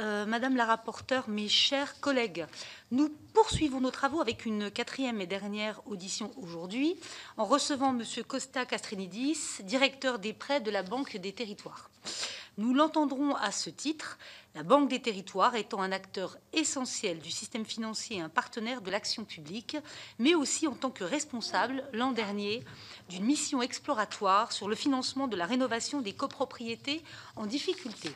Madame la rapporteure, mes chers collègues. Nous poursuivons nos travaux avec une quatrième et dernière audition aujourd'hui, en recevant Monsieur Costa Castrenidis, directeur des prêts de la Banque des Territoires. Nous l'entendrons à ce titre, la Banque des Territoires étant un acteur essentiel du système financier et un partenaire de l'action publique, mais aussi en tant que responsable, l'an dernier, d'une mission exploratoire sur le financement de la rénovation des copropriétés en difficulté.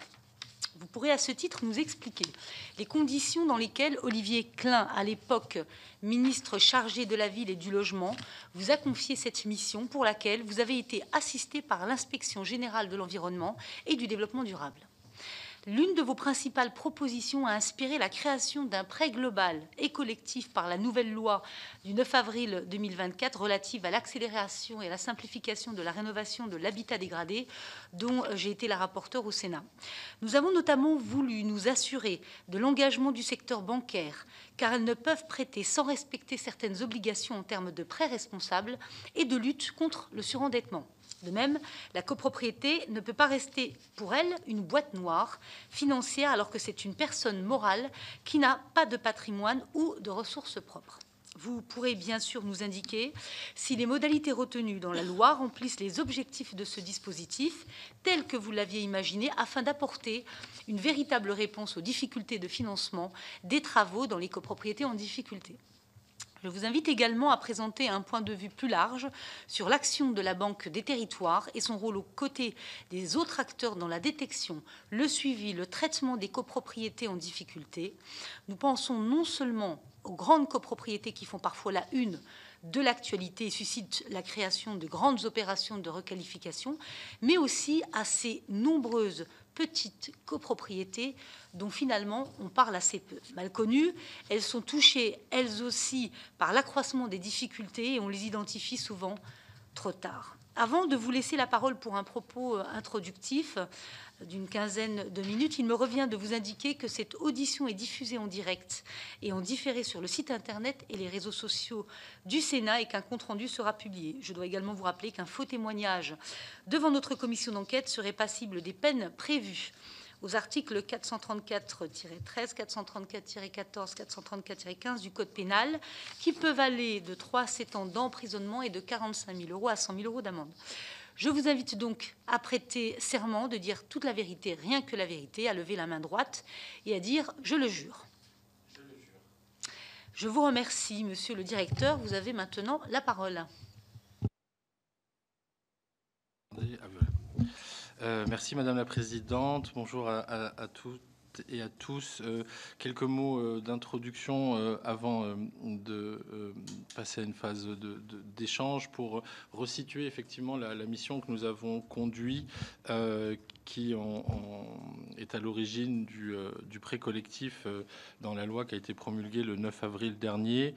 Vous pourrez à ce titre nous expliquer les conditions dans lesquelles Olivier Klein, à l'époque ministre chargé de la ville et du logement, vous a confié cette mission pour laquelle vous avez été assisté par l'Inspection générale de l'environnement et du développement durable. L'une de vos principales propositions a inspiré la création d'un prêt global et collectif par la nouvelle loi du 9 avril 2024 relative à l'accélération et à la simplification de la rénovation de l'habitat dégradé, dont j'ai été la rapporteure au Sénat. Nous avons notamment voulu nous assurer de l'engagement du secteur bancaire, car elles ne peuvent prêter sans respecter certaines obligations en termes de prêts responsables et de lutte contre le surendettement. De même, la copropriété ne peut pas rester pour elle une boîte noire financière alors que c'est une personne morale qui n'a pas de patrimoine ou de ressources propres. Vous pourrez bien sûr nous indiquer si les modalités retenues dans la loi remplissent les objectifs de ce dispositif tel que vous l'aviez imaginé afin d'apporter une véritable réponse aux difficultés de financement des travaux dans les copropriétés en difficulté. Je vous invite également à présenter un point de vue plus large sur l'action de la Banque des Territoires et son rôle aux côtés des autres acteurs dans la détection, le suivi, le traitement des copropriétés en difficulté. Nous pensons non seulement aux grandes copropriétés qui font parfois la une de l'actualité et suscitent la création de grandes opérations de requalification, mais aussi à ces nombreuses petites copropriétés dont finalement on parle assez peu. Mal connues, elles sont touchées elles aussi par l'accroissement des difficultés et on les identifie souvent trop tard. Avant de vous laisser la parole pour un propos introductif d'une quinzaine de minutes, il me revient de vous indiquer que cette audition est diffusée en direct et en différé sur le site internet et les réseaux sociaux du Sénat et qu'un compte-rendu sera publié. Je dois également vous rappeler qu'un faux témoignage devant notre commission d'enquête serait passible des peines prévues aux articles 434-13, 434-14, 434-15 du Code pénal, qui peuvent aller de 3 à 7 ans d'emprisonnement et de 45 000 € à 100 000 € d'amende. Je vous invite donc à prêter serment de dire toute la vérité, rien que la vérité, à lever la main droite et à dire « je le jure ». Je le jure. Je vous remercie, monsieur le directeur. Vous avez maintenant la parole. Merci Madame la Présidente. Bonjour à toutes et à tous. Quelques mots d'introduction avant de passer à une phase d'échange pour resituer effectivement la mission que nous avons conduite, qui est à l'origine du prêt collectif dans la loi qui a été promulguée le 9 avril dernier,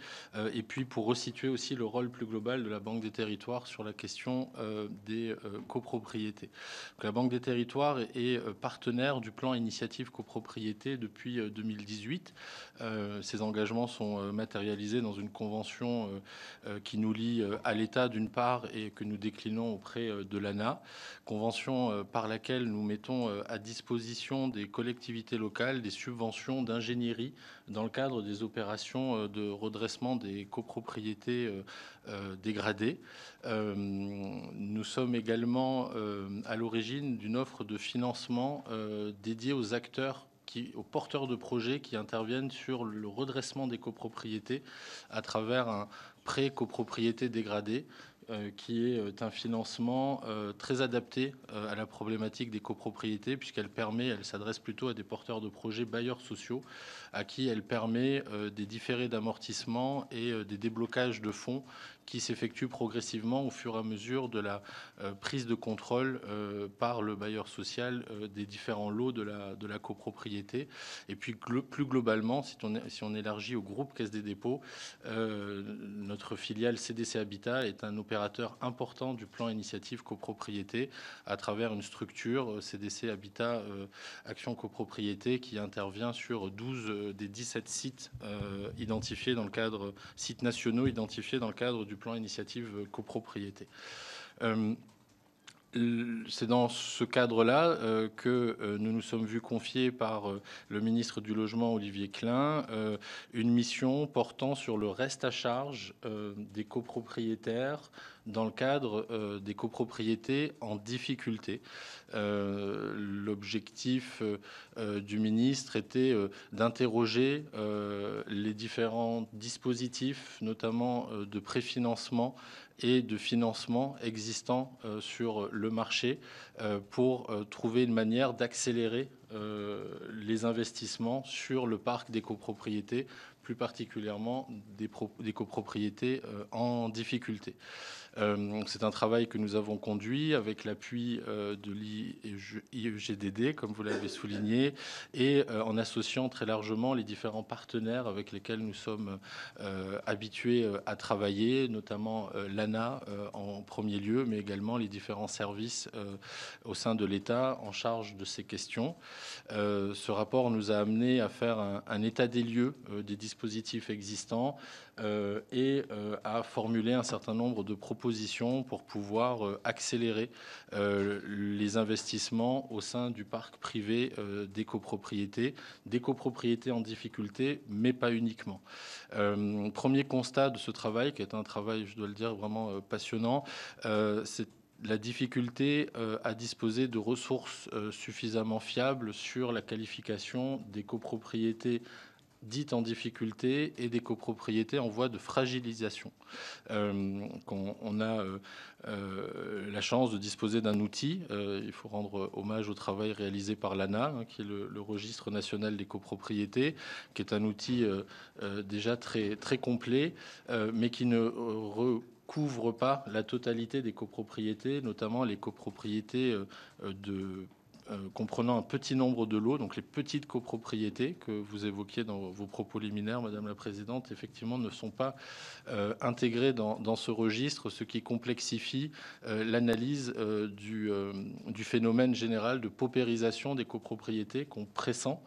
et puis pour resituer aussi le rôle plus global de la Banque des Territoires sur la question des copropriétés. Donc, la Banque des Territoires est partenaire du plan Initiative Copropriété depuis 2018. Ces engagements sont matérialisés dans une convention qui nous lie à l'État d'une part et que nous déclinons auprès de l'ANA, convention par laquelle nous mettons à disposition des collectivités locales des subventions d'ingénierie dans le cadre des opérations de redressement des copropriétés dégradées. Nous sommes également à l'origine d'une offre de financement dédiée aux acteurs, aux porteurs de projets qui interviennent sur le redressement des copropriétés à travers un prêt copropriété dégradée, qui est un financement très adapté à la problématique des copropriétés, puisqu'elle s'adresse plutôt à des porteurs de projets bailleurs sociaux, à qui elle permet des différés d'amortissement et des déblocages de fonds qui s'effectuent progressivement au fur et à mesure de la prise de contrôle par le bailleur social des différents lots de la copropriété. Et puis plus globalement, si on élargit au groupe Caisse des dépôts, notre filiale CDC Habitat est un opérateur important du plan Initiative Copropriété à travers une structure CDC Habitat Action Copropriété qui intervient sur 12 des 17 sites identifiés dans le cadre, sites nationaux identifiés dans le cadre du plan Initiative Copropriété. C'est dans ce cadre-là que nous nous sommes vus confier par le ministre du Logement, Olivier Klein, une mission portant sur le reste à charge des copropriétaires dans le cadre des copropriétés en difficulté. L'objectif du ministre était d'interroger les différents dispositifs, notamment de préfinancement et de financement existants sur le marché pour trouver une manière d'accélérer les investissements sur le parc des copropriétés, plus particulièrement des copropriétés en difficulté. C'est un travail que nous avons conduit avec l'appui de l'IEGDD, comme vous l'avez souligné, et en associant très largement les différents partenaires avec lesquels nous sommes habitués à travailler, notamment l'ANA en premier lieu, mais également les différents services au sein de l'État en charge de ces questions. Ce rapport nous a amené à faire un état des lieux des dispositifs existants et à formuler un certain nombre de propositions pour pouvoir accélérer les investissements au sein du parc privé des copropriétés en difficulté, mais pas uniquement. Premier constat de ce travail, qui est un travail, je dois le dire, vraiment passionnant, c'est la difficulté à disposer de ressources suffisamment fiables sur la qualification des copropriétés dites en difficulté et des copropriétés en voie de fragilisation. On a la chance de disposer d'un outil. Il faut rendre hommage au travail réalisé par l'ANA, qui est le registre national des copropriétés, qui est un outil déjà très, très complet, mais qui ne recouvre pas la totalité des copropriétés, notamment les copropriétés comprenant un petit nombre de lots, donc les petites copropriétés que vous évoquiez dans vos propos liminaires, Madame la Présidente, effectivement ne sont pas intégrées dans ce registre, ce qui complexifie l'analyse du phénomène général de paupérisation des copropriétés qu'on pressent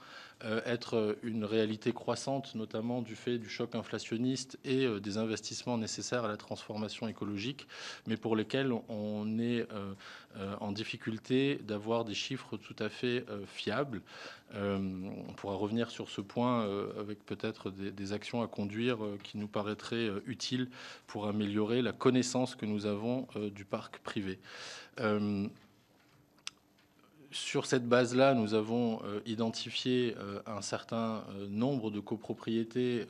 être une réalité croissante, notamment du fait du choc inflationniste et des investissements nécessaires à la transformation écologique, mais pour lesquels on est en difficulté d'avoir des chiffres tout à fait fiables. On pourra revenir sur ce point avec peut-être des actions à conduire qui nous paraîtraient utiles pour améliorer la connaissance que nous avons du parc privé. Sur cette base-là, nous avons identifié un certain nombre de copropriétés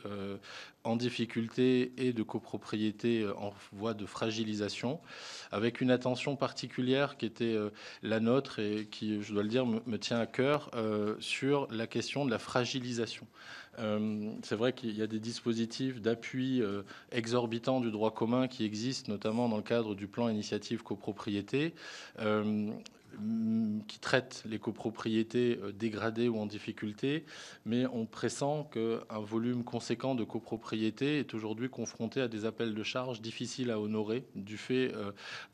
en difficulté et de copropriétés en voie de fragilisation, avec une attention particulière qui était la nôtre et qui, je dois le dire, me tient à cœur sur la question de la fragilisation. C'est vrai qu'il y a des dispositifs d'appui exorbitants du droit commun qui existent, notamment dans le cadre du plan initiative copropriété, qui traite les copropriétés dégradées ou en difficulté, mais on pressent qu'un volume conséquent de copropriétés est aujourd'hui confronté à des appels de charges difficiles à honorer du fait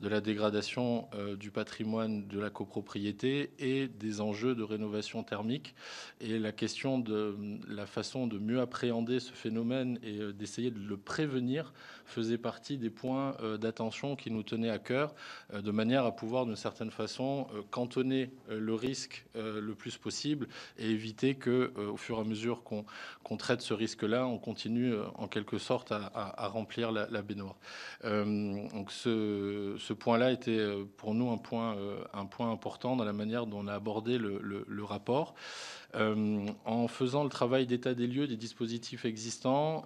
de la dégradation du patrimoine de la copropriété et des enjeux de rénovation thermique. Et la question de la façon de mieux appréhender ce phénomène et d'essayer de le prévenir faisait partie des points d'attention qui nous tenaient à cœur, de manière à pouvoir, d'une certaine façon, cantonner le risque le plus possible et éviter que, au fur et à mesure qu'on traite ce risque-là, on continue en quelque sorte à remplir la baignoire. Donc ce point-là était pour nous un point important dans la manière dont on a abordé le rapport. En faisant le travail d'état des lieux des dispositifs existants,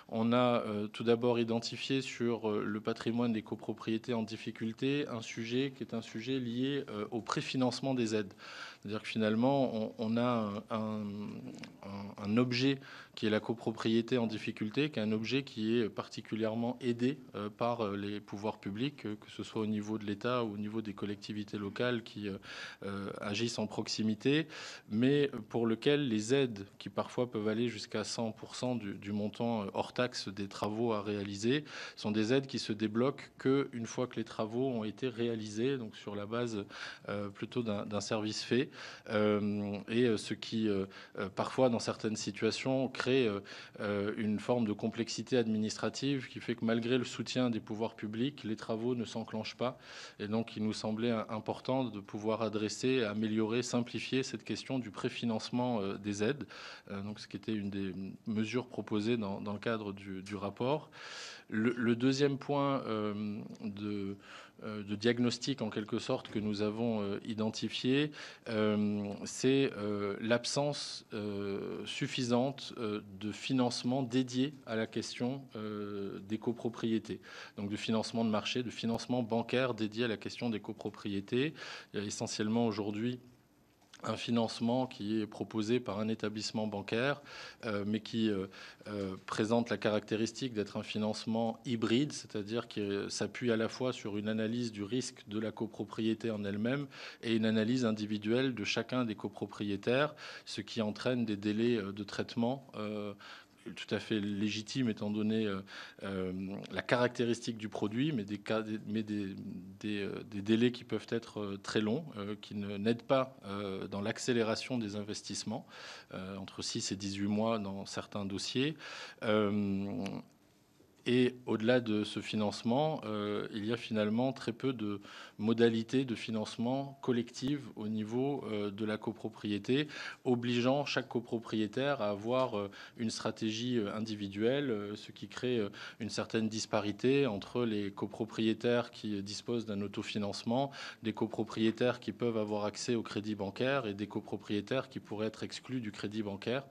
on a tout d'abord identifié sur le patrimoine des copropriétés en difficulté un sujet qui est un sujet lié au préfinancement des aides. C'est-à-dire que finalement, on a un objet qui est la copropriété en difficulté, qui est un objet qui est particulièrement aidé par les pouvoirs publics, que ce soit au niveau de l'État ou au niveau des collectivités locales qui agissent en proximité, mais pour lequel les aides, qui parfois peuvent aller jusqu'à 100% du montant hors taxe des travaux à réaliser, sont des aides qui se débloquent qu'une fois que les travaux ont été réalisés, donc sur la base plutôt d'un service fait. Et ce qui, parfois, dans certaines situations, crée une forme de complexité administrative qui fait que malgré le soutien des pouvoirs publics, les travaux ne s'enclenchent pas. Et donc, il nous semblait important de pouvoir adresser, améliorer, simplifier cette question du préfinancement des aides, donc ce qui était une des mesures proposées dans le cadre du rapport. Le deuxième point de diagnostic, en quelque sorte, que nous avons identifié, c'est l'absence suffisante de financement dédié à la question des copropriétés. Donc de financement de marché, de financement bancaire dédié à la question des copropriétés. Il y a essentiellement aujourd'hui un financement qui est proposé par un établissement bancaire, mais qui présente la caractéristique d'être un financement hybride, c'est-à-dire qui s'appuie à la fois sur une analyse du risque de la copropriété en elle-même et une analyse individuelle de chacun des copropriétaires, ce qui entraîne des délais de traitement tout à fait légitime étant donné la caractéristique du produit, mais des délais qui peuvent être très longs, qui n'aident pas dans l'accélération des investissements, entre 6 et 18 mois dans certains dossiers. Et au-delà de ce financement, il y a finalement très peu de modalités de financement collective au niveau de la copropriété, obligeant chaque copropriétaire à avoir une stratégie individuelle, ce qui crée une certaine disparité entre les copropriétaires qui disposent d'un autofinancement, des copropriétaires qui peuvent avoir accès au crédit bancaire et des copropriétaires qui pourraient être exclus du crédit bancaire.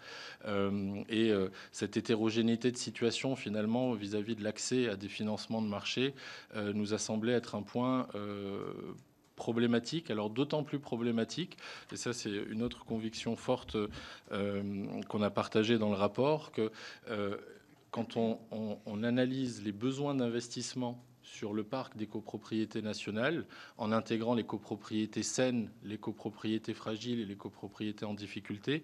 Et cette hétérogénéité de situation, finalement, vis-à-vis de l'accès à des financements de marché, nous a semblé être un point problématique, alors d'autant plus problématique, et ça c'est une autre conviction forte qu'on a partagée dans le rapport, que quand on analyse les besoins d'investissement sur le parc des copropriétés nationales, en intégrant les copropriétés saines, les copropriétés fragiles et les copropriétés en difficulté,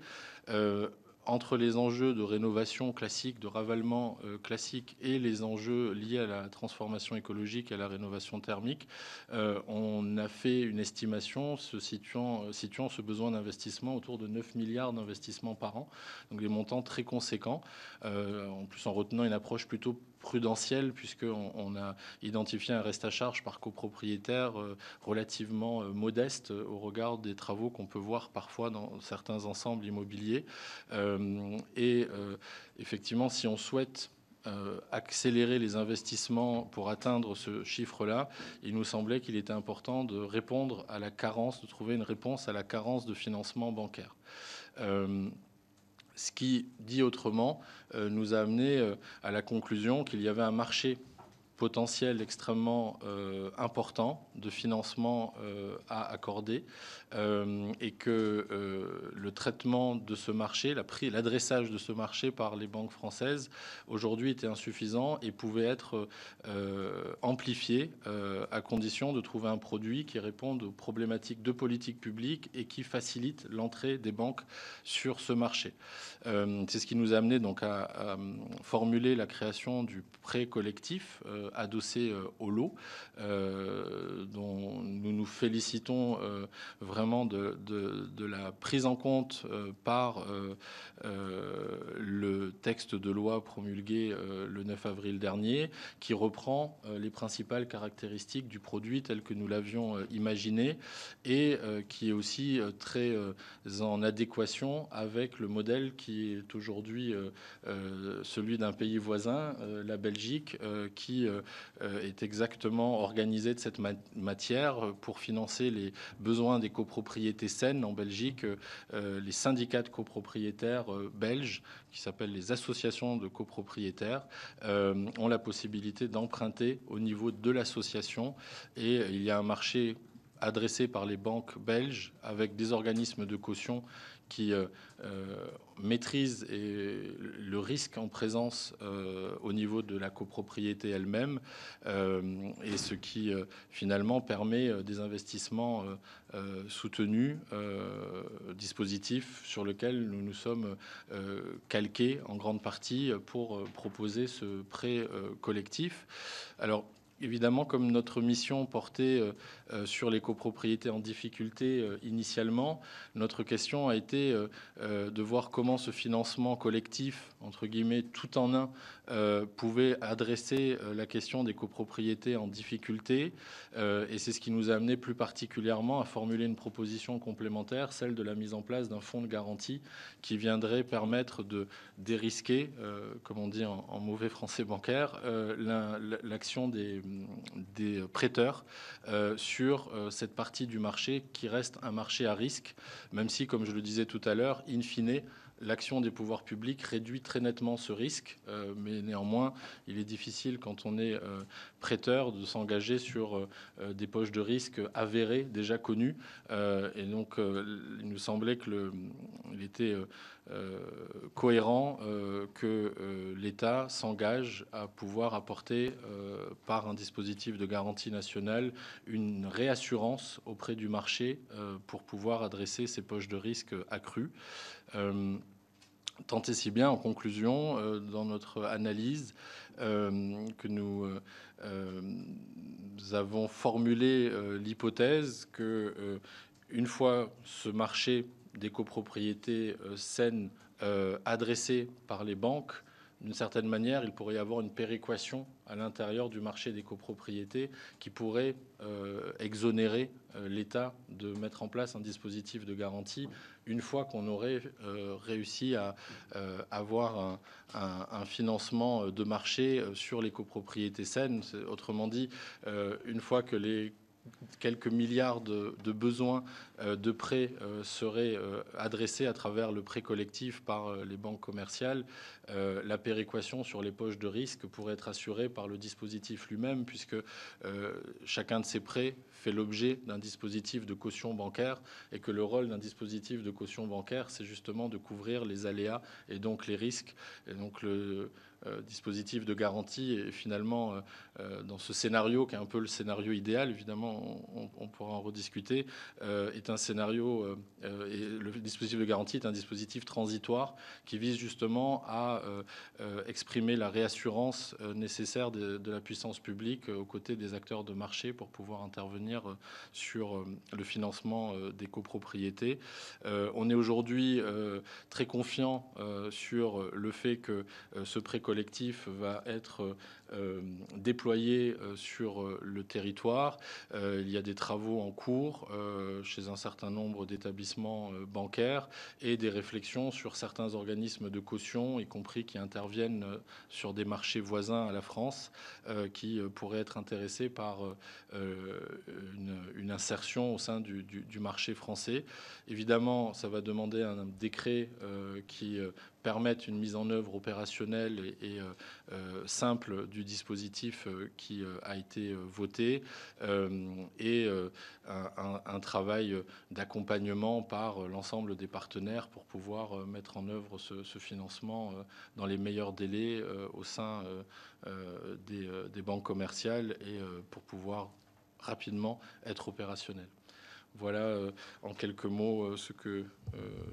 entre les enjeux de rénovation classique, de ravalement classique et les enjeux liés à la transformation écologique et à la rénovation thermique, on a fait une estimation situant ce besoin d'investissement autour de 9 milliards d'investissements par an, donc des montants très conséquents, en plus en retenant une approche plutôt prudentielle, puisqu'on a identifié un reste à charge par copropriétaire relativement modeste au regard des travaux qu'on peut voir parfois dans certains ensembles immobiliers. Effectivement, si on souhaite accélérer les investissements pour atteindre ce chiffre-là, il nous semblait qu'il était important de répondre à la carence, de trouver une réponse à la carence de financement bancaire. Ce qui, dit autrement, nous a amené à la conclusion qu'il y avait un marché potentiel extrêmement important de financement à accorder et que le traitement de ce marché, l'adressage de ce marché par les banques françaises aujourd'hui était insuffisant et pouvait être amplifié à condition de trouver un produit qui réponde aux problématiques de politique publique et qui facilite l'entrée des banques sur ce marché. C'est ce qui nous a amené donc à formuler la création du prêt collectif adossé au lot, dont nous nous félicitons vraiment de la prise en compte par le texte de loi promulgué le 9 avril dernier, qui reprend les principales caractéristiques du produit tel que nous l'avions imaginé et qui est aussi très en adéquation avec le modèle qui est aujourd'hui celui d'un pays voisin, la Belgique, qui est exactement organisé de cette matière pour financer les besoins des copropriétés saines. En Belgique, les syndicats de copropriétaires belges, qui s'appellent les associations de copropriétaires, ont la possibilité d'emprunter au niveau de l'association, et il y a un marché adressé par les banques belges avec des organismes de caution qui maîtrisent le risque en présence au niveau de la copropriété elle-même, et ce qui finalement permet des investissements soutenus, dispositif sur lequel nous nous sommes calqués en grande partie pour proposer ce prêt collectif. Alors, Évidemment, comme notre mission portait sur les copropriétés en difficulté initialement, notre question a été de voir comment ce financement collectif, entre guillemets, tout en un, pouvait adresser la question des copropriétés en difficulté. Et c'est ce qui nous a amené plus particulièrement à formuler une proposition complémentaire, celle de la mise en place d'un fonds de garantie qui viendrait permettre de dérisquer, comme on dit en mauvais français bancaire, l'action des prêteurs sur cette partie du marché qui reste un marché à risque, même si, comme je le disais tout à l'heure, in fine, l'action des pouvoirs publics réduit très nettement ce risque, mais néanmoins, il est difficile quand on est prêteur de s'engager sur des poches de risque avérées, déjà connues. Et donc, il nous semblait qu'il était cohérent que l'État s'engage à pouvoir apporter, par un dispositif de garantie nationale, une réassurance auprès du marché pour pouvoir adresser ces poches de risque accrues. Tant et si bien, en conclusion, dans notre analyse, que nous avons formulé l'hypothèse que, une fois ce marché des copropriétés saines adressé par les banques, d'une certaine manière, il pourrait y avoir une péréquation à l'intérieur du marché des copropriétés qui pourrait exonérer l'État de mettre en place un dispositif de garantie une fois qu'on aurait réussi à avoir un financement de marché sur les copropriétés saines. Autrement dit, une fois que les quelques milliards de besoins de prêts seraient adressés à travers le prêt collectif par les banques commerciales, la péréquation sur les poches de risque pourrait être assurée par le dispositif lui-même, puisque chacun de ces prêts fait l'objet d'un dispositif de caution bancaire, et que le rôle d'un dispositif de caution bancaire, c'est justement de couvrir les aléas et donc les risques. Et donc le dispositif de garantie est finalement, dans ce scénario qui est un peu le scénario idéal, évidemment on pourra en rediscuter, est un scénario, et le dispositif de garantie est un dispositif transitoire qui vise justement à exprimer la réassurance nécessaire de la puissance publique aux côtés des acteurs de marché pour pouvoir intervenir sur le financement des copropriétés. On est aujourd'hui très confiant sur le fait que ce prêt collectif va être déployé sur le territoire. Il y a des travaux en cours chez un certain nombre d'établissements bancaires et des réflexions sur certains organismes de caution, y compris qui interviennent sur des marchés voisins à la France, qui pourraient être intéressés par une insertion au sein du marché français. Évidemment, ça va demander un décret qui permettent une mise en œuvre opérationnelle et simple du dispositif qui a été voté, et un travail d'accompagnement par l'ensemble des partenaires pour pouvoir mettre en œuvre ce financement dans les meilleurs délais au sein des banques commerciales et pour pouvoir rapidement être opérationnel. Voilà en quelques mots ce que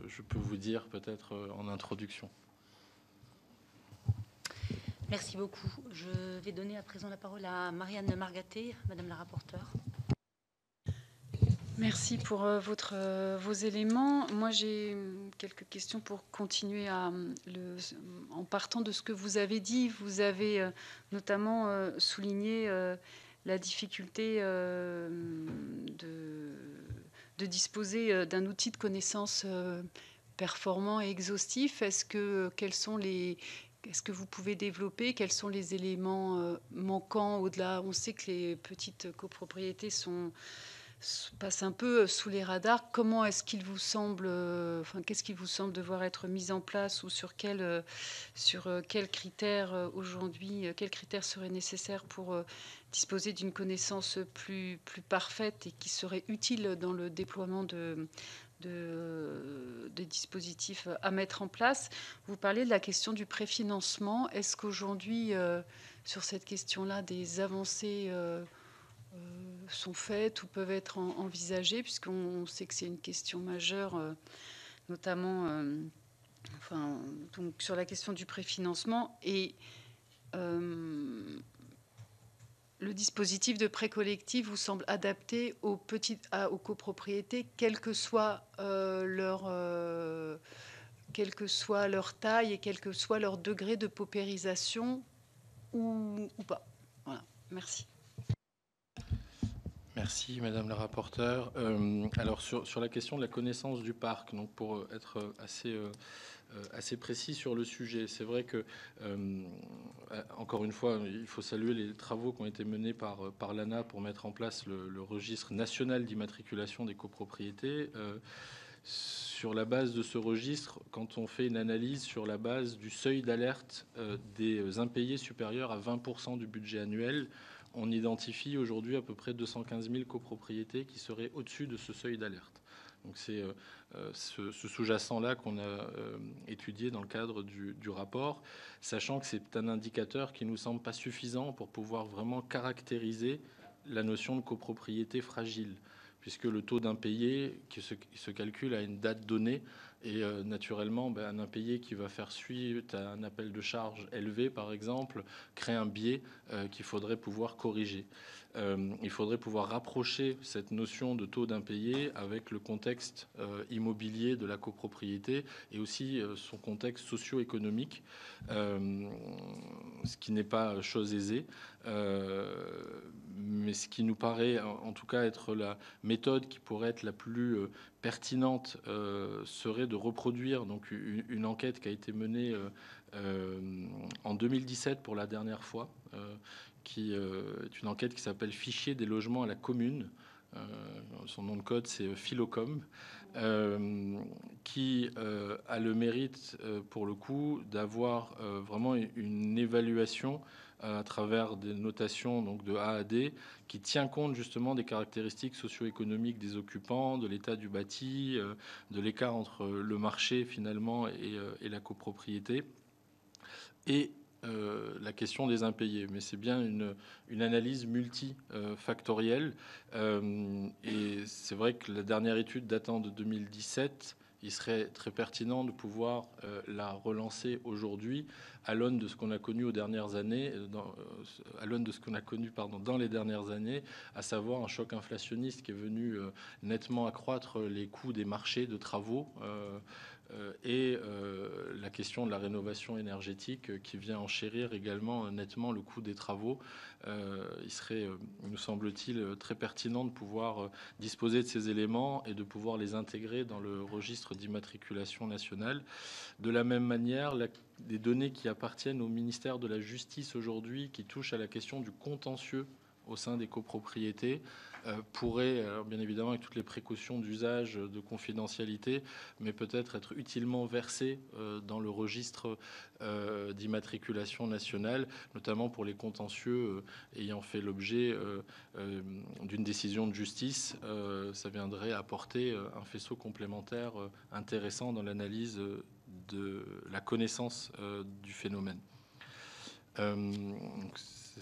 je peux vous dire peut-être en introduction. Merci beaucoup. Je vais donner à présent la parole à Marianne Margaté, Madame la rapporteure. Merci pour vos éléments. Moi, j'ai quelques questions pour continuer en partant de ce que vous avez dit. Vous avez notamment souligné la difficulté de disposer d'un outil de connaissance performant et exhaustif. Est-ce que vous pouvez développer quels sont les éléments manquants au-delà? On sait que les petites copropriétés passe un peu sous les radars. Comment est-ce qu'il vous semble, qu'est-ce qu'il vous semble devoir être mis en place, ou sur quels critères aujourd'hui, quels critères seraient nécessaires pour disposer d'une connaissance plus parfaite et qui serait utile dans le déploiement de dispositifs à mettre en place? Vous parlez de la question du préfinancement. Est-ce qu'aujourd'hui, sur cette question-là, des avancées sont faites ou peuvent être envisagées, puisqu'on sait que c'est une question majeure, notamment donc sur la question du préfinancement. Et le dispositif de prêt collectif vous semble adapté aux copropriétés, quelle que soit leur taille et quel que soit leur degré de paupérisation ou pas. Voilà, merci. Merci, Madame la rapporteure. Alors, sur la question de la connaissance du parc, donc pour être assez précis sur le sujet, c'est vrai que, encore une fois, il faut saluer les travaux qui ont été menés par l'ANA pour mettre en place le registre national d'immatriculation des copropriétés. Sur la base de ce registre, quand on fait une analyse sur la base du seuil d'alerte des impayés supérieurs à 20% du budget annuel, on identifie aujourd'hui à peu près 215 000 copropriétés qui seraient au-dessus de ce seuil d'alerte. Donc c'est ce sous-jacent-là qu'on a étudié dans le cadre du rapport, sachant que c'est un indicateur qui ne nous semble pas suffisant pour pouvoir vraiment caractériser la notion de copropriété fragile, puisque le taux d'impayé qui se calcule à une date donnée, et naturellement, un impayé qui va faire suite à un appel de charge élevé, par exemple, crée un biais qu'il faudrait pouvoir corriger. Il faudrait pouvoir rapprocher cette notion de taux d'impayé avec le contexte immobilier de la copropriété et aussi son contexte socio-économique, ce qui n'est pas chose aisée, mais ce qui nous paraît en tout cas être la méthode qui pourrait être la plus pertinente serait de reproduire donc une enquête qui a été menée en 2017 pour la dernière fois, qui est une enquête qui s'appelle Fichier des logements à la commune. Son nom de code, c'est Philocom, qui a le mérite, pour le coup, d'avoir vraiment une évaluation à travers des notations donc de A à D, qui tient compte justement des caractéristiques socio-économiques des occupants, de l'état du bâti, de l'écart entre le marché finalement et la copropriété, et la question des impayés. Mais c'est bien une analyse multifactorielle. Et c'est vrai que la dernière étude datant de 2017, il serait très pertinent de pouvoir la relancer aujourd'hui à l'aune de ce qu'on a connu aux dernières années, à l'aune de ce qu'on a connu dans les dernières années, à savoir un choc inflationniste qui est venu nettement accroître les coûts des marchés de travaux et la question de la rénovation énergétique qui vient enchérir également nettement le coût des travaux. Il serait, nous semble-t-il, très pertinent de pouvoir disposer de ces éléments et de pouvoir les intégrer dans le registre d'immatriculation nationale. De la même manière, des données qui appartiennent au ministère de la Justice aujourd'hui, qui touchent à la question du contentieux au sein des copropriétés, pourrait, bien évidemment avec toutes les précautions d'usage, de confidentialité, mais peut-être être utilement versé dans le registre d'immatriculation nationale, notamment pour les contentieux ayant fait l'objet d'une décision de justice. Ça viendrait apporter un faisceau complémentaire intéressant dans l'analyse de la connaissance du phénomène.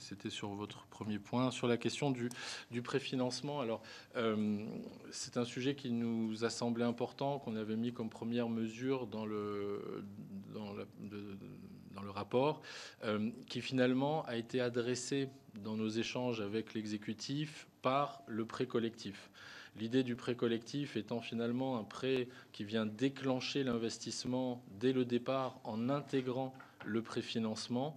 C'était sur votre premier point. Sur la question du préfinancement, alors c'est un sujet qui nous a semblé important, qu'on avait mis comme première mesure dans le rapport, qui finalement a été adressé dans nos échanges avec l'exécutif par le prêt collectif. L'idée du prêt collectif étant finalement un prêt qui vient déclencher l'investissement dès le départ en intégrant le préfinancement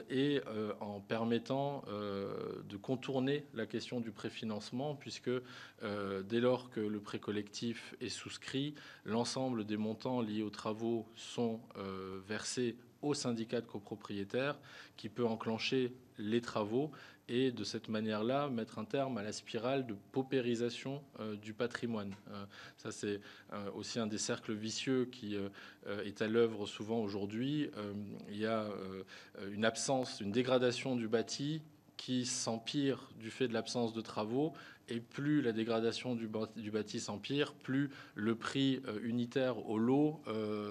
et en permettant de contourner la question du préfinancement, puisque dès lors que le prêt collectif est souscrit, l'ensemble des montants liés aux travaux sont versés au syndicat de copropriétaires qui peut enclencher les travaux et de cette manière-là mettre un terme à la spirale de paupérisation du patrimoine. Ça, c'est aussi un des cercles vicieux qui est à l'œuvre souvent aujourd'hui. Il y a une absence, une dégradation du bâti qui s'empire du fait de l'absence de travaux, Et plus la dégradation du bâti s'empire, plus le prix unitaire au lot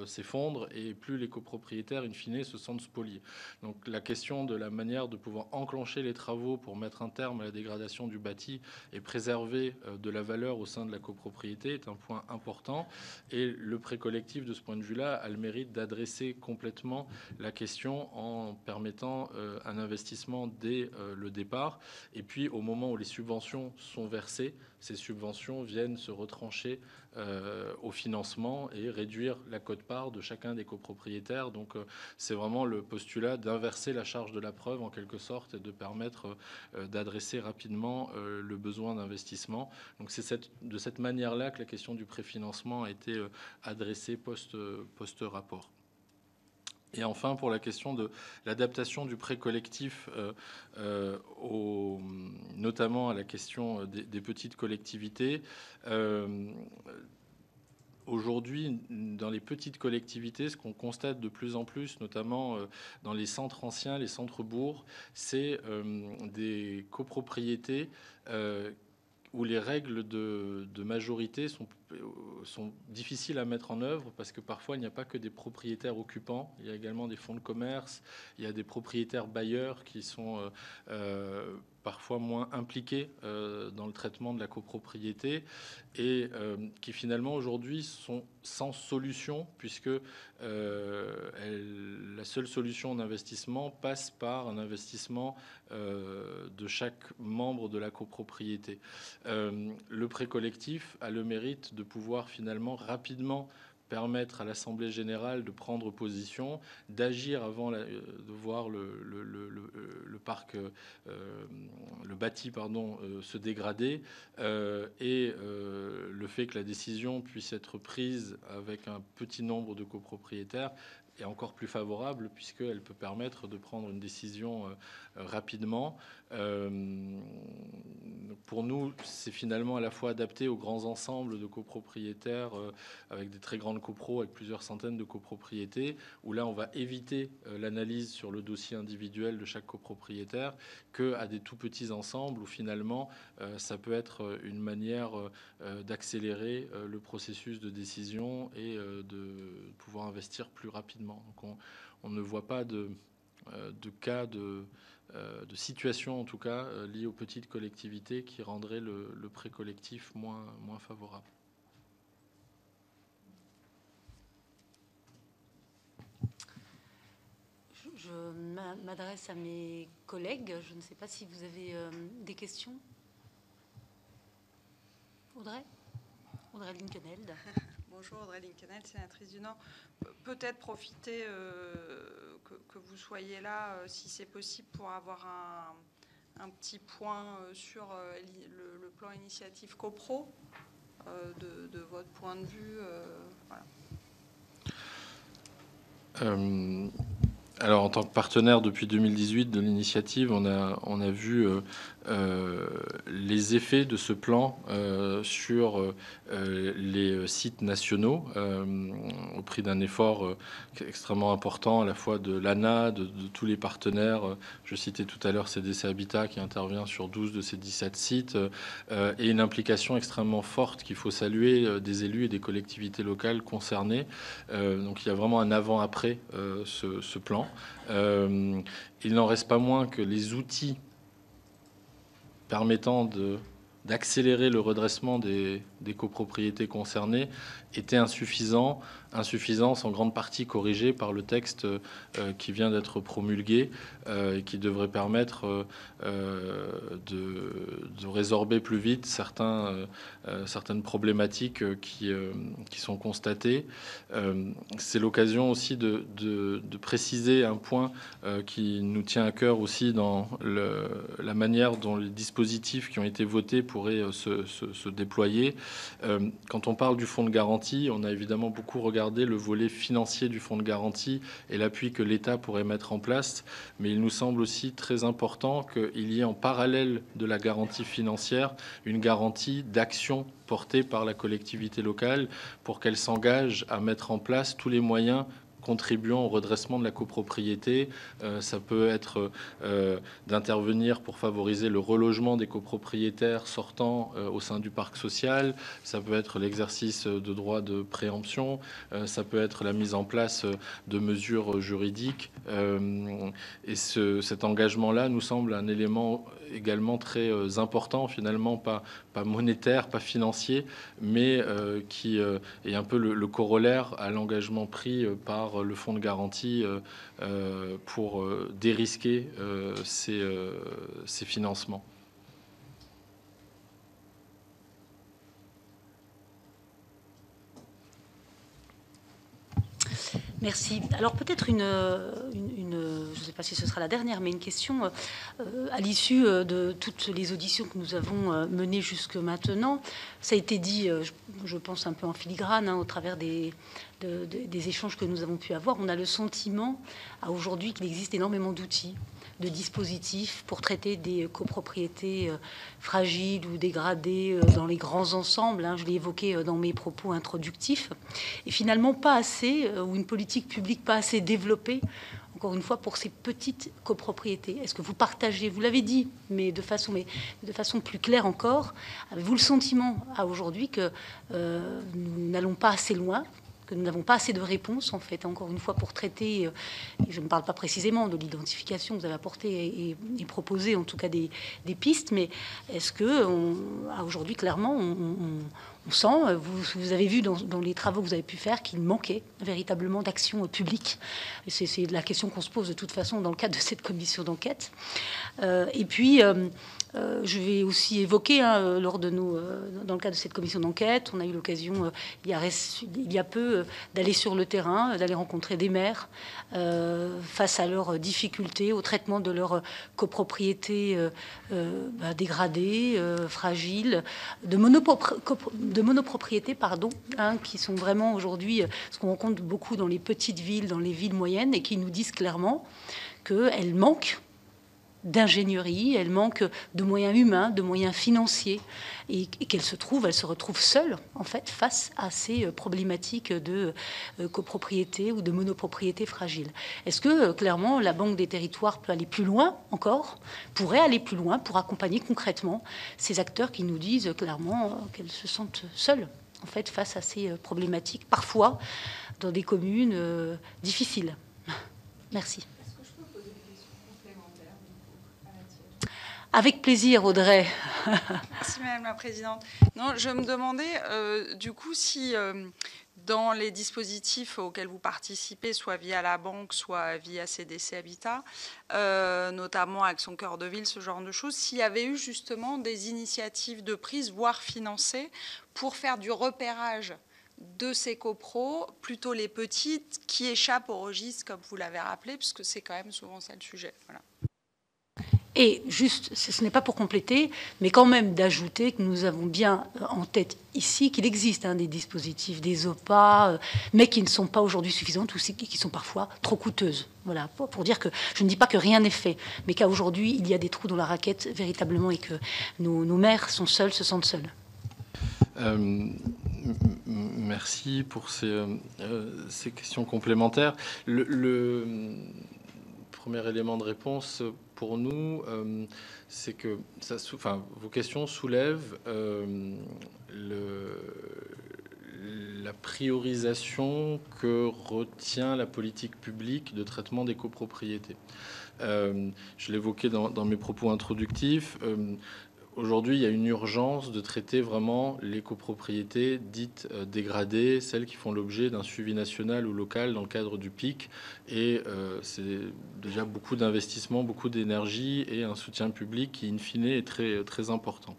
s'effondre et plus les copropriétaires, in fine, se sentent spoliés. Donc la question de la manière de pouvoir enclencher les travaux pour mettre un terme à la dégradation du bâti et préserver de la valeur au sein de la copropriété est un point important. Et le prêt collectif, de ce point de vue-là, a le mérite d'adresser complètement la question en permettant un investissement dès le départ. Et puis, au moment où les subventions sont versées, ces subventions viennent se retrancher au financement et réduire la quote-part de chacun des copropriétaires. Donc, c'est vraiment le postulat d'inverser la charge de la preuve, en quelque sorte, et de permettre d'adresser rapidement le besoin d'investissement. Donc, c'est de cette manière-là que la question du préfinancement a été adressée post-rapport. Et enfin, pour la question de l'adaptation du prêt collectif, notamment à la question des petites collectivités, aujourd'hui, dans les petites collectivités, ce qu'on constate de plus en plus, notamment dans les centres anciens, les centres-bourgs, c'est des copropriétés où les règles de majorité sont difficiles à mettre en œuvre parce que parfois il n'y a pas que des propriétaires occupants, il y a également des fonds de commerce, il y a des propriétaires bailleurs qui sont parfois moins impliqués dans le traitement de la copropriété et qui finalement aujourd'hui sont sans solution puisque la seule solution d'investissement passe par un investissement de chaque membre de la copropriété. Le prêt collectif a le mérite de pouvoir finalement rapidement permettre à l'Assemblée générale de prendre position, d'agir avant de voir le parc, le bâti, se dégrader, et le fait que la décision puisse être prise avec un petit nombre de copropriétaires est encore plus favorable puisqu'elle peut permettre de prendre une décision rapidement. Pour nous, c'est finalement à la fois adapté aux grands ensembles de copropriétaires avec des très grandes copros, avec plusieurs centaines de copropriétés, où là, on va éviter l'analyse sur le dossier individuel de chaque copropriétaire, qu'à des tout petits ensembles où finalement, ça peut être une manière d'accélérer le processus de décision et de pouvoir investir plus rapidement. Donc on ne voit pas de cas de situation, en tout cas, liée aux petites collectivités qui rendraient le prêt collectif moins favorable. Je m'adresse à mes collègues. Je ne sais pas si vous avez des questions. Audrey Linkenheld. Bonjour, Audrey Linkenheld, sénatrice du Nord. Peut-être profiter que vous soyez là, si c'est possible, pour avoir un petit point sur le plan initiative copro, de votre point de vue. Voilà. Alors, en tant que partenaire depuis 2018 de l'initiative, on a vu les effets de ce plan sur les sites nationaux au prix d'un effort extrêmement important à la fois de l'ANA, de tous les partenaires. Je citais tout à l'heure CDC Habitat qui intervient sur 12 de ces 17 sites et une implication extrêmement forte qu'il faut saluer des élus et des collectivités locales concernées. Donc il y a vraiment un avant-après ce plan. Il n'en reste pas moins que les outils permettant d'accélérer le redressement des copropriétés concernées étaient insuffisants, en grande partie corrigés par le texte qui vient d'être promulgué et qui devrait permettre de résorber plus vite certaines problématiques qui sont constatées. C'est l'occasion aussi de préciser un point qui nous tient à cœur aussi dans la manière dont les dispositifs qui ont été votés pourraient se déployer. Quand on parle du fonds de garantie, on a évidemment beaucoup regardé le volet financier du fonds de garantie et l'appui que l'État pourrait mettre en place, mais il nous semble aussi très important qu'il y ait en parallèle de la garantie financière une garantie d'action portée par la collectivité locale pour qu'elle s'engage à mettre en place tous les moyens contribuant au redressement de la copropriété. Ça peut être d'intervenir pour favoriser le relogement des copropriétaires sortant au sein du parc social. Ça peut être l'exercice de droits de préemption. Ça peut être la mise en place de mesures juridiques. Et cet engagement-là nous semble un élément également très important, finalement pas monétaire, pas financier, mais qui est un peu le corollaire à l'engagement pris par le fonds de garantie pour dérisquer ces financements. Merci. Alors peut-être je ne sais pas si ce sera la dernière, mais une question à l'issue de toutes les auditions que nous avons menées jusque maintenant. Ça a été dit, je pense un peu en filigrane, au travers des échanges que nous avons pu avoir. On a le sentiment aujourd'hui qu'il existe énormément d'outils, de dispositifs pour traiter des copropriétés fragiles ou dégradées dans les grands ensembles. Je l'ai évoqué dans mes propos introductifs. Et finalement, pas assez, ou une politique publique pas assez développée, encore une fois, pour ces petites copropriétés. Est-ce que vous partagez, vous l'avez dit, mais de façon plus claire encore, avez-vous le sentiment aujourd'hui que nous n'allons pas assez loin, que nous n'avons pas assez de réponses, en fait, encore une fois, pour traiter, et je ne parle pas précisément de l'identification que vous avez apportée et proposé, en tout cas des pistes, mais est-ce que aujourd'hui, clairement, on sent, vous avez vu dans les travaux que vous avez pu faire, qu'il manquait véritablement d'action publique. C'est la question qu'on se pose de toute façon dans le cadre de cette commission d'enquête. Et puis, je vais aussi évoquer, dans le cadre de cette commission d'enquête, on a eu l'occasion il y a peu d'aller sur le terrain, d'aller rencontrer des maires face à leurs difficultés au traitement de leurs copropriétés dégradées, fragiles, de monopropriétés, qui sont vraiment aujourd'hui ce qu'on rencontre beaucoup dans les petites villes, dans les villes moyennes, et qui nous disent clairement qu'elles manquent d'ingénierie, elles manquent de moyens humains, de moyens financiers, et qu'elles se retrouvent seules, en fait, face à ces problématiques de copropriété ou de monopropriété fragile. Est-ce que, clairement, la Banque des territoires peut aller plus loin encore, pourrait aller plus loin pour accompagner concrètement ces acteurs qui nous disent clairement qu'elles se sentent seules, en fait, face à ces problématiques, parfois dans des communes difficiles? Merci. Avec plaisir, Audrey. Merci, Madame la Présidente. Non, je me demandais, du coup, si dans les dispositifs auxquels vous participez, soit via la banque, soit via CDC Habitat, notamment Action Cœur de Ville, ce genre de choses, s'il y avait eu justement des initiatives de prise, voire financées, pour faire du repérage de ces copros, plutôt les petites, qui échappent au registre, comme vous l'avez rappelé, puisque c'est quand même souvent ça le sujet. Voilà. Et juste, ce n'est pas pour compléter, mais quand même d'ajouter que nous avons bien en tête ici qu'il existe des dispositifs, des OPA, mais qui ne sont pas aujourd'hui suffisantes ou qui sont parfois trop coûteuses. Voilà, pour dire que je ne dis pas que rien n'est fait, mais qu'aujourd'hui, il y a des trous dans la raquette véritablement et que nos maires sont seuls, se sentent seuls. Merci pour ces questions complémentaires. Le premier élément de réponse pour nous, c'est que vos questions soulèvent la priorisation que retient la politique publique de traitement des copropriétés. Je l'évoquais dans mes propos introductifs. Aujourd'hui, il y a une urgence de traiter vraiment les copropriétés dites dégradées, celles qui font l'objet d'un suivi national ou local dans le cadre du PIC. Et c'est déjà beaucoup d'investissements, beaucoup d'énergie et un soutien public qui, in fine, est très, très important.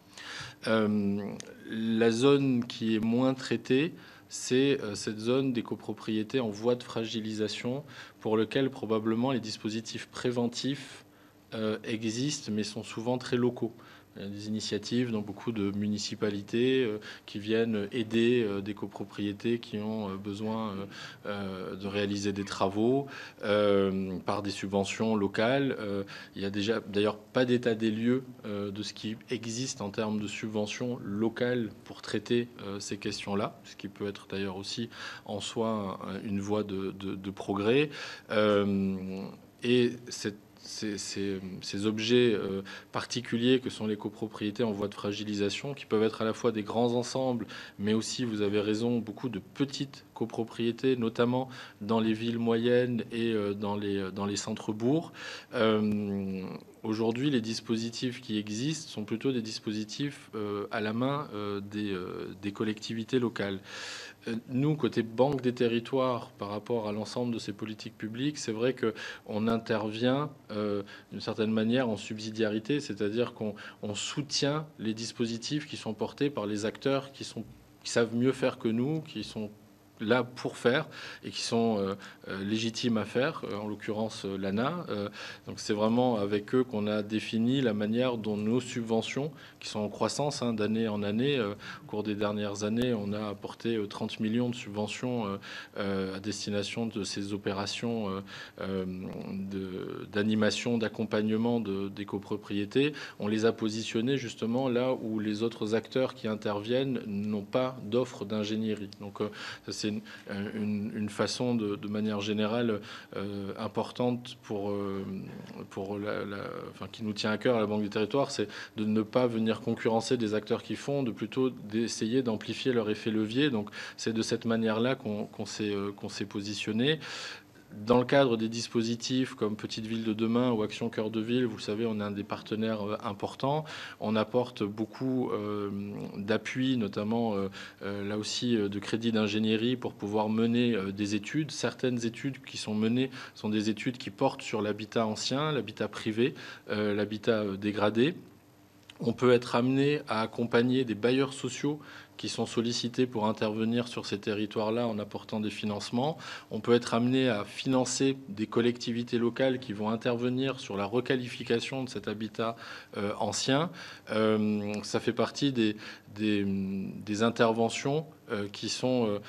La zone qui est moins traitée, c'est cette zone des copropriétés en voie de fragilisation pour lequel probablement les dispositifs préventifs existent, mais sont souvent très locaux. des initiatives dans beaucoup de municipalités qui viennent aider des copropriétés qui ont besoin de réaliser des travaux par des subventions locales. Il y a déjà d'ailleurs pas d'état des lieux de ce qui existe en termes de subventions locales pour traiter ces questions-là, ce qui peut être d'ailleurs aussi en soi une voie de progrès. Et ces objets particuliers que sont les copropriétés en voie de fragilisation, qui peuvent être à la fois des grands ensembles, mais aussi, vous avez raison, beaucoup de petites copropriétés, notamment dans les villes moyennes et dans les centres-bourgs. Aujourd'hui, les dispositifs qui existent sont plutôt des dispositifs à la main des collectivités locales. Nous, côté Banque des territoires, par rapport à l'ensemble de ces politiques publiques, c'est vrai qu'on intervient d'une certaine manière en subsidiarité, c'est-à-dire qu'on soutient les dispositifs qui sont portés par les acteurs qui savent mieux faire que nous, qui sont là pour faire et qui sont légitimes à faire, en l'occurrence l'ANA. Donc c'est vraiment avec eux qu'on a défini la manière dont nos subventions, qui sont en croissance d'année en année, au cours des dernières années, on a apporté 30 millions de subventions à destination de ces opérations d'animation, d'accompagnement des copropriétés. On les a positionnés justement là où les autres acteurs qui interviennent n'ont pas d'offre d'ingénierie. Donc ça, c'est une façon de manière générale importante qui nous tient à cœur à la Banque des territoires, c'est de ne pas venir concurrencer des acteurs qui font, de plutôt d'essayer d'amplifier leur effet levier. Donc c'est de cette manière-là qu'on s'est positionné. Dans le cadre des dispositifs comme Petite Ville de demain ou Action Cœur de Ville, vous le savez, on est un des partenaires importants. On apporte beaucoup d'appui, notamment là aussi de crédits d'ingénierie pour pouvoir mener des études. Certaines études qui sont menées sont des études qui portent sur l'habitat ancien, l'habitat privé, l'habitat dégradé. On peut être amené à accompagner des bailleurs sociaux qui sont sollicités pour intervenir sur ces territoires-là en apportant des financements. On peut être amené à financer des collectivités locales qui vont intervenir sur la requalification de cet habitat ancien. Ça fait partie des interventions qui sont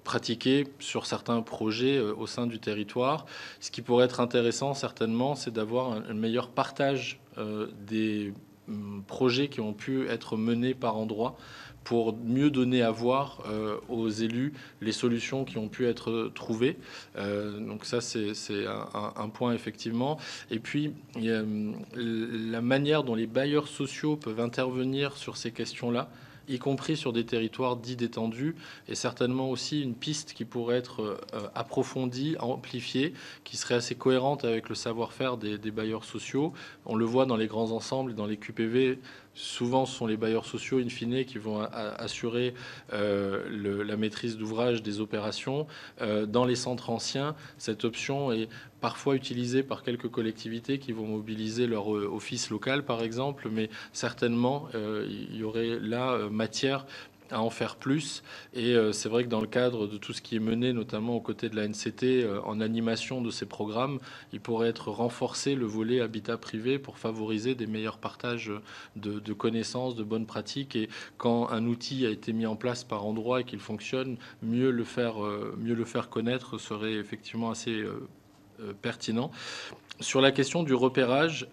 pratiquées sur certains projets au sein du territoire. Ce qui pourrait être intéressant, certainement, c'est d'avoir un meilleur partage des projets qui ont pu être menés par endroits pour mieux donner à voir aux élus les solutions qui ont pu être trouvées. Donc ça, c'est un point, effectivement. Et puis, il y a la manière dont les bailleurs sociaux peuvent intervenir sur ces questions-là, y compris sur des territoires dits détendus, et certainement aussi une piste qui pourrait être approfondie, amplifiée, qui serait assez cohérente avec le savoir-faire des bailleurs sociaux. On le voit dans les grands ensembles, dans les QPV. Souvent, ce sont les bailleurs sociaux, in fine, qui vont assurer la maîtrise d'ouvrage des opérations. Dans les centres anciens, cette option est parfois utilisée par quelques collectivités qui vont mobiliser leur office local, par exemple, mais certainement, il y aurait là matière à en faire plus. Et c'est vrai que dans le cadre de tout ce qui est mené, notamment aux côtés de la NCT, en animation de ces programmes, il pourrait être renforcé le volet habitat privé pour favoriser des meilleurs partages de connaissances, de bonnes pratiques. Et quand un outil a été mis en place par endroit et qu'il fonctionne, mieux le faire connaître serait effectivement assez pertinent. Sur la question du repérage,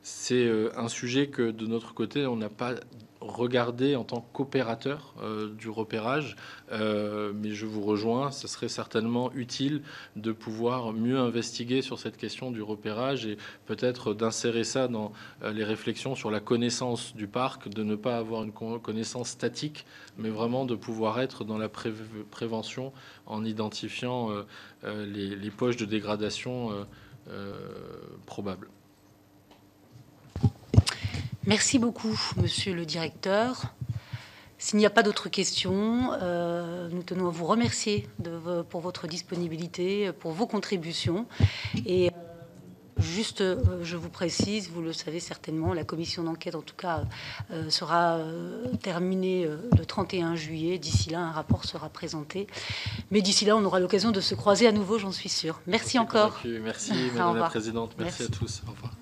c'est un sujet que de notre côté, on n'a pas regardé en tant qu'opérateur du repérage, mais je vous rejoins, ce serait certainement utile de pouvoir mieux investiguer sur cette question du repérage et peut-être d'insérer ça dans les réflexions sur la connaissance du parc, de ne pas avoir une connaissance statique, mais vraiment de pouvoir être dans la prévention en identifiant les poches de dégradation probables. Merci beaucoup, monsieur le directeur. S'il n'y a pas d'autres questions, nous tenons à vous remercier pour votre disponibilité, pour vos contributions. Et juste, je vous précise, vous le savez certainement, la commission d'enquête, en tout cas, sera terminée le 31 juillet. D'ici là, un rapport sera présenté. Mais d'ici là, on aura l'occasion de se croiser à nouveau, j'en suis sûre. Merci encore. Merci, Madame la Présidente. Merci à tous. Au revoir.